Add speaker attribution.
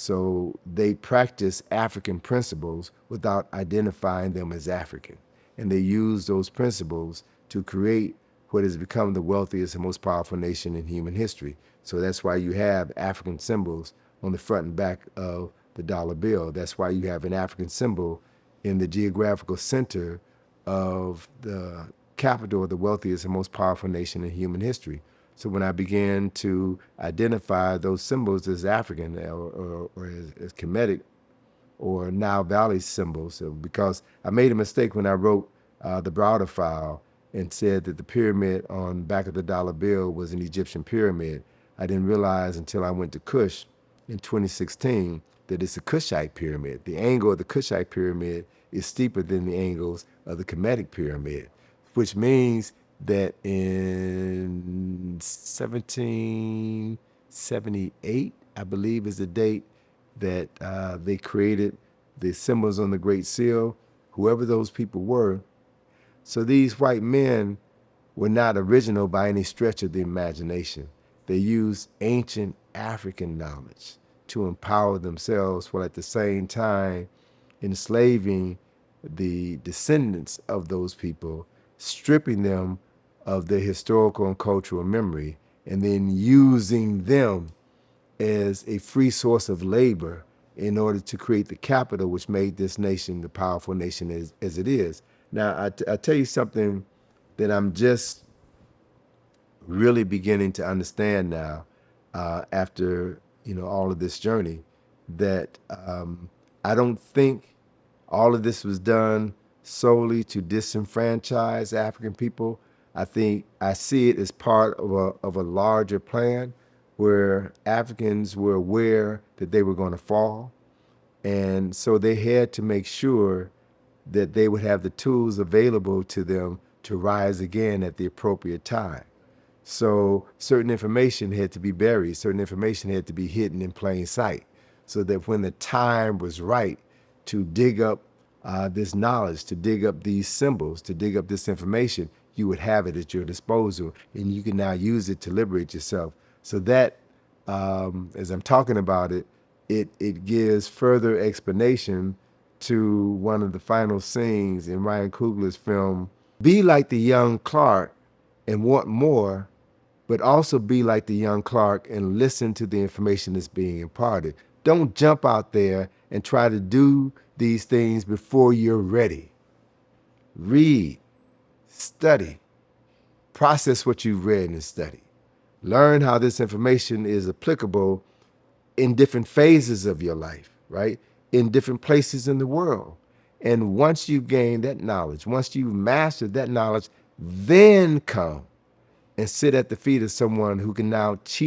Speaker 1: So they practice African principles without identifying them as African. And they use those principles to create what has become the wealthiest and most powerful nation in human history. So that's why you have African symbols on the front and back of the dollar bill. That's why you have an African symbol in the geographical center of the capital of the wealthiest and most powerful nation in human history. So when I began to identify those symbols as African or as Kemetic or Nile Valley symbols, so because I made a mistake when I wrote the Browder file and said that the pyramid on the back of the dollar bill was an Egyptian pyramid. I didn't realize until I went to Kush in 2016 that it's a Kushite pyramid. The angle of the Kushite pyramid is steeper than the angles of the Kemetic pyramid, which means that in 1778, I believe is the date that they created the symbols on the Great Seal, whoever those people were. So these white men were not original by any stretch of the imagination. They used ancient African knowledge to empower themselves while at the same time enslaving the descendants of those people, stripping them of their historical and cultural memory, and then using them as a free source of labor in order to create the capital which made this nation the powerful nation as it is. Now, I tell you something that I'm just really beginning to understand now after all of this journey, that I don't think all of this was done solely to disenfranchise African people. I see it as part of a larger plan where Africans were aware that they were going to fall. And so they had to make sure that they would have the tools available to them to rise again at the appropriate time. So certain information had to be buried, certain information had to be hidden in plain sight, so that when the time was right to dig up this knowledge, to dig up these symbols, to dig up this information, you would have it at your disposal, and you can now use it to liberate yourself. So that, as I'm talking about it, it gives further explanation to one of the final scenes in Ryan Coogler's film. Be like the young Clark and want more, but also be like the young Clark and listen to the information that's being imparted. Don't jump out there and try to do these things before you're ready. Read, study, process what you've read and studied. Learn how this information is applicable in different phases of your life, right? In different places in the world. And once you gain that knowledge, once you've mastered that knowledge, then come and sit at the feet of someone who can now teach